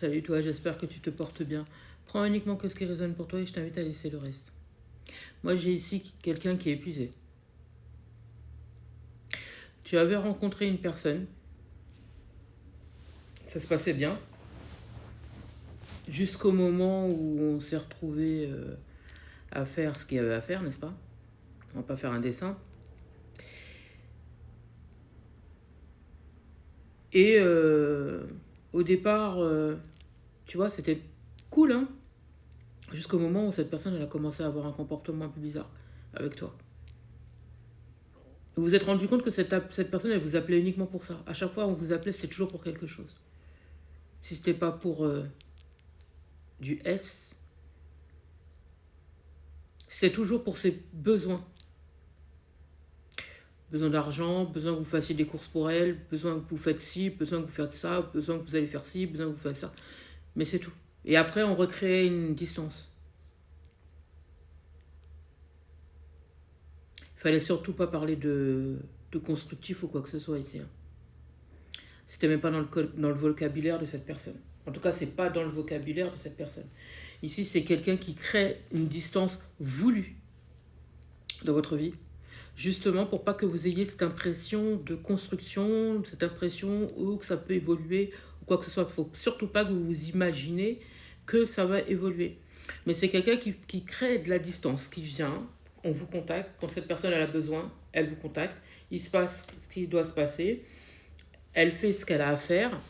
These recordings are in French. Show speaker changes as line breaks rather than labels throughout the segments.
Salut toi, j'espère que tu te portes bien. Prends uniquement que ce qui résonne pour toi et je t'invite à laisser le reste. Moi, j'ai ici quelqu'un qui est épuisé. Tu avais rencontré une personne, ça se passait bien, jusqu'au moment où on s'est retrouvé à faire ce qu'il y avait à faire, n'est-ce pas? On va pas faire un dessin. Et au départ, tu vois, c'était cool, hein? Jusqu'au moment où cette personne elle a commencé à avoir un comportement un peu bizarre avec toi. Vous vous êtes rendu compte que cette personne, elle vous appelait uniquement pour ça. À chaque fois, on vous appelait, c'était toujours pour quelque chose. Si c'était pas pour du S, c'était toujours pour ses besoins. Besoin d'argent, besoin que vous fassiez des courses pour elle, besoin que vous faites ci, besoin que vous faites ça, besoin que vous allez faire ci, besoin que vous faites ça. Mais c'est tout. Et après, on recrée une distance. Il fallait surtout pas parler de constructif ou quoi que ce soit ici, hein. C'était même pas dans le vocabulaire de cette personne. En tout cas, c'est pas dans le vocabulaire de cette personne. Ici, c'est quelqu'un qui crée une distance voulue dans votre vie, justement pour pas que vous ayez cette impression de construction, cette impression où que ça peut évoluer ou quoi que ce soit. Il faut surtout pas que vous vous imaginez que ça va évoluer. Mais c'est quelqu'un qui crée de la distance, qui vient, on vous contacte, quand cette personne elle a besoin, elle vous contacte, il se passe ce qui doit se passer, elle fait ce qu'elle a à faire,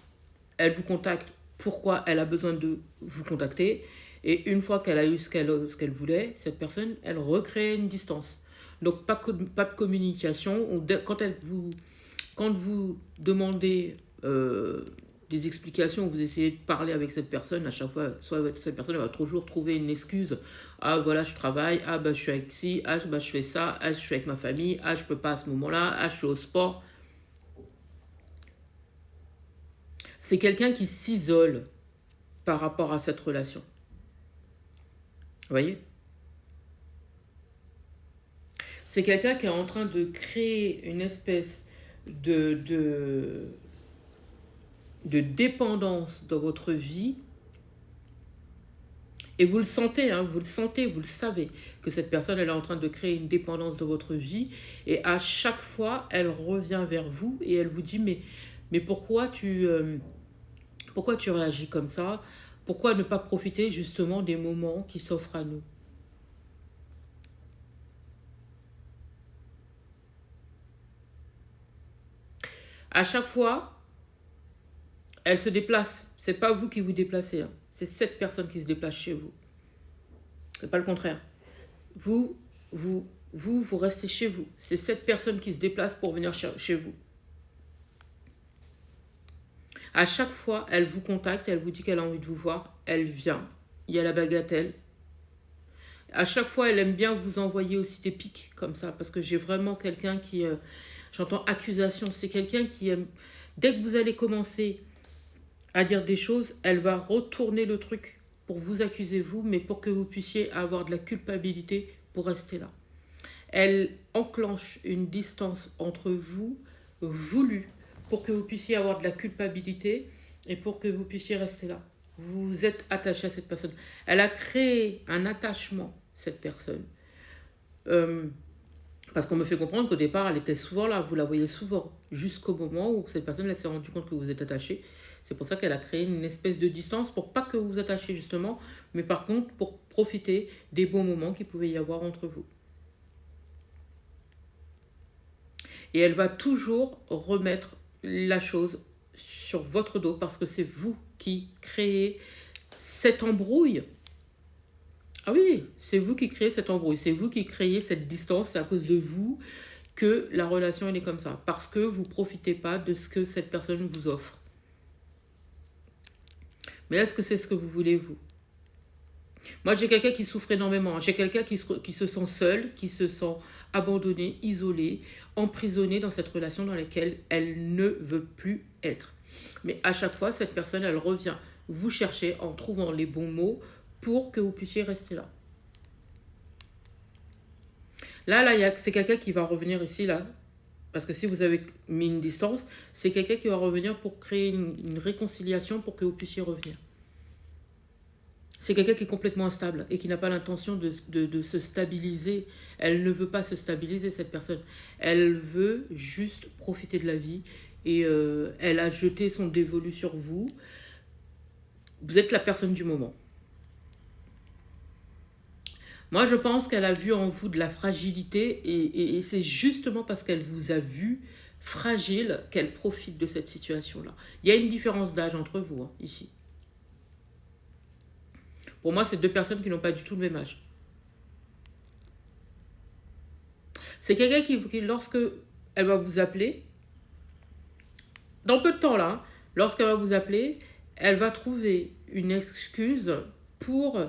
elle vous contacte pourquoi elle a besoin de vous contacter, et une fois qu'elle a eu ce qu'elle voulait, cette personne, elle recrée une distance. Donc pas de communication, quand vous demandez des explications, vous essayez de parler avec cette personne, à chaque fois, soit cette personne elle va toujours trouver une excuse. Ah voilà, je travaille, ah bah je suis avec ci, ah bah je fais ça, ah je suis avec ma famille, ah je peux pas à ce moment-là, ah je suis au sport. C'est quelqu'un qui s'isole par rapport à cette relation. Vous voyez? C'est quelqu'un qui est en train de créer une espèce de, de, de dépendance dans votre vie. Et vous le sentez, hein, vous le sentez, vous le savez, que cette personne, elle est en train de créer une dépendance dans votre vie. Et à chaque fois, elle revient vers vous et elle vous dit, mais pourquoi tu réagis comme ça? Pourquoi ne pas profiter justement des moments qui s'offrent à nous? À chaque fois, elle se déplace. C'est pas vous qui vous déplacez, hein. C'est cette personne qui se déplace chez vous. C'est pas le contraire. Vous, vous restez chez vous. C'est cette personne qui se déplace pour venir chez vous. À chaque fois, elle vous contacte, elle vous dit qu'elle a envie de vous voir, elle vient. Il y a la bagatelle. À chaque fois, elle aime bien vous envoyer aussi des pics comme ça, parce que j'ai vraiment quelqu'un qui... j'entends accusation, c'est quelqu'un qui aime... Dès que vous allez commencer à dire des choses, elle va retourner le truc pour vous accuser vous, mais pour que vous puissiez avoir de la culpabilité pour rester là. Elle enclenche une distance entre vous, voulue, pour que vous puissiez avoir de la culpabilité et pour que vous puissiez rester là. Vous êtes attaché à cette personne. Elle a créé un attachement, cette personne. Parce qu'on me fait comprendre qu'au départ, elle était souvent là, vous la voyez souvent, jusqu'au moment où cette personne s'est rendue compte que vous êtes attaché. C'est pour ça qu'elle a créé une espèce de distance pour pas que vous vous attachiez justement, mais par contre pour profiter des bons moments qu'il pouvait y avoir entre vous. Et elle va toujours remettre la chose sur votre dos parce que c'est vous qui créez cette embrouille. Ah oui, c'est vous qui créez cette embrouille, c'est vous qui créez cette distance, c'est à cause de vous que la relation elle est comme ça, parce que vous ne profitez pas de ce que cette personne vous offre. Mais est-ce que c'est ce que vous voulez, vous? Moi, j'ai quelqu'un qui souffre énormément. J'ai quelqu'un qui se sent seul, qui se sent abandonné, isolé, emprisonné dans cette relation dans laquelle elle ne veut plus être. Mais à chaque fois, cette personne, elle revient vous chercher en trouvant les bons mots pour que vous puissiez rester là. Là, c'est quelqu'un qui va revenir ici, là. Parce que si vous avez mis une distance, c'est quelqu'un qui va revenir pour créer une réconciliation pour que vous puissiez revenir. C'est quelqu'un qui est complètement instable et qui n'a pas l'intention de se stabiliser. Elle ne veut pas se stabiliser, cette personne. Elle veut juste profiter de la vie et elle a jeté son dévolu sur vous. Vous êtes la personne du moment. Moi, je pense qu'elle a vu en vous de la fragilité et c'est justement parce qu'elle vous a vu fragile qu'elle profite de cette situation-là. Il y a une différence d'âge entre vous, hein, ici. Pour moi, c'est deux personnes qui n'ont pas du tout le même âge. C'est quelqu'un qui, lorsque elle va vous appeler, dans peu de temps là, lorsqu'elle va vous appeler, elle va trouver une excuse pour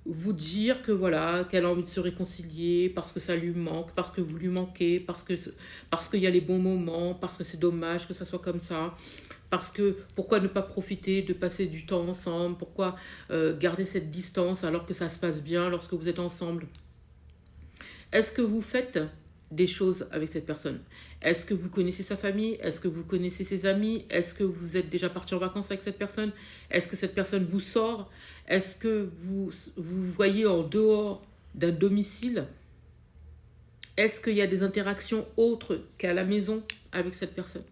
vous dire que voilà, qu'elle a envie de se réconcilier parce que ça lui manque, parce que vous lui manquez, parce qu'il y a les bons moments, parce que c'est dommage que ça soit comme ça, parce que pourquoi ne pas profiter de passer du temps ensemble, pourquoi garder cette distance alors que ça se passe bien lorsque vous êtes ensemble. Est-ce que vous faites des choses avec cette personne? Est-ce que vous connaissez sa famille? Est-ce que vous connaissez ses amis? Est-ce que vous êtes déjà parti en vacances avec cette personne? Est-ce que cette personne vous sort? Est-ce que vous voyez en dehors d'un domicile? Est-ce qu'il y a des interactions autres qu'à la maison avec cette personne?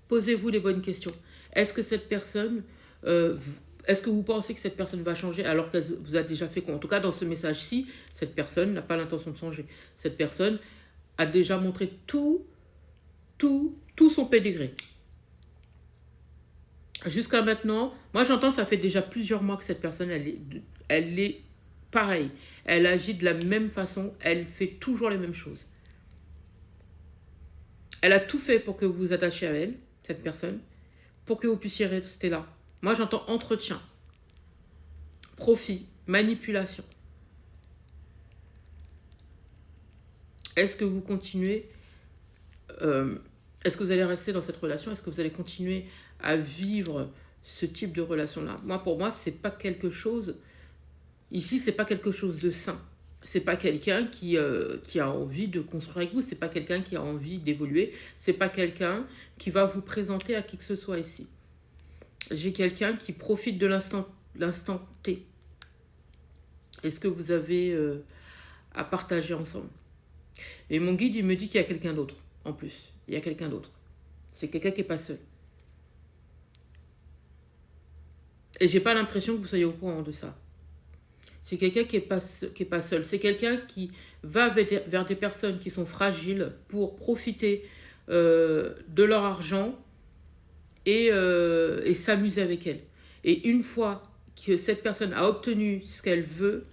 Posez-vous les bonnes questions. Est-ce que cette personne... est-ce que vous pensez que cette personne va changer alors qu'elle vous a déjà fait quoi? En tout cas, dans ce message-ci, cette personne n'a pas l'intention de changer. Cette personne a déjà montré tout son pédigré. Jusqu'à maintenant, moi j'entends, ça fait déjà plusieurs mois que cette personne, elle est pareille. Elle agit de la même façon, elle fait toujours les mêmes choses. Elle a tout fait pour que vous vous attachiez à elle, cette personne, pour que vous puissiez rester là. Moi, j'entends entretien, profit, manipulation. Est-ce que vous continuez est-ce que vous allez rester dans cette relation? Est-ce que vous allez continuer à vivre ce type de relation-là? Pour moi, c'est pas quelque chose... Ici, c'est pas quelque chose de sain. C'est pas quelqu'un qui a envie de construire avec vous. C'est pas quelqu'un qui a envie d'évoluer. C'est pas quelqu'un qui va vous présenter à qui que ce soit ici. J'ai quelqu'un qui profite de l'instant T. Est-ce que vous avez à partager ensemble? Et mon guide, il me dit qu'il y a quelqu'un d'autre, en plus. Il y a quelqu'un d'autre. C'est quelqu'un qui n'est pas seul. Et j'ai pas l'impression que vous soyez au courant de ça. C'est quelqu'un qui est pas seul. C'est quelqu'un qui va vers des personnes qui sont fragiles pour profiter de leur argent et s'amuser avec elles. Et une fois que cette personne a obtenu ce qu'elle veut,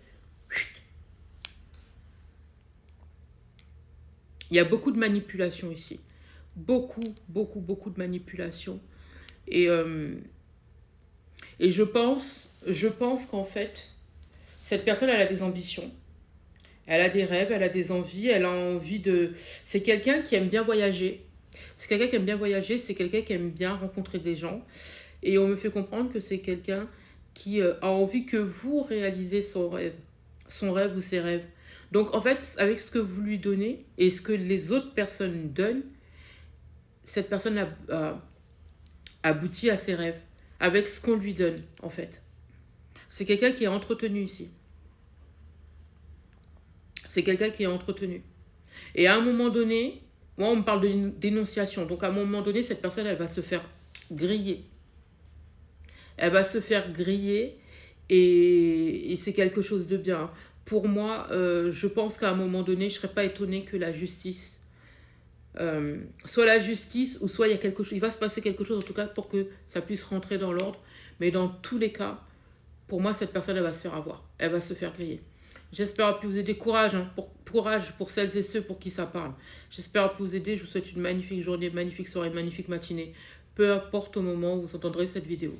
il y a beaucoup de manipulation ici. Beaucoup de manipulation. Et je pense qu'en fait, cette personne, elle a des ambitions. Elle a des rêves, elle a des envies, elle a envie de... C'est quelqu'un qui aime bien voyager. C'est quelqu'un qui aime bien rencontrer des gens. Et on me fait comprendre que c'est quelqu'un qui a envie que vous réalisez son rêve ou ses rêves. Donc, en fait, avec ce que vous lui donnez et ce que les autres personnes donnent, cette personne aboutit à ses rêves avec ce qu'on lui donne, en fait. C'est quelqu'un qui est entretenu ici. C'est quelqu'un qui est entretenu. Et à un moment donné, moi, on me parle de dénonciation. Donc, à un moment donné, cette personne, elle va se faire griller. Elle va se faire griller et c'est quelque chose de bien. Pour moi, je pense qu'à un moment donné, je ne serais pas étonnée que la justice... soit la justice ou soit il y a quelque chose, il va se passer quelque chose en tout cas pour que ça puisse rentrer dans l'ordre, mais dans tous les cas, pour moi cette personne elle va se faire avoir, elle va se faire griller. J'espère avoir pu vous aider. Courage pour celles et ceux pour qui ça parle. J'espère avoir pu vous aider. Je vous souhaite une magnifique journée, magnifique soirée, magnifique matinée, peu importe au moment où vous entendrez cette vidéo.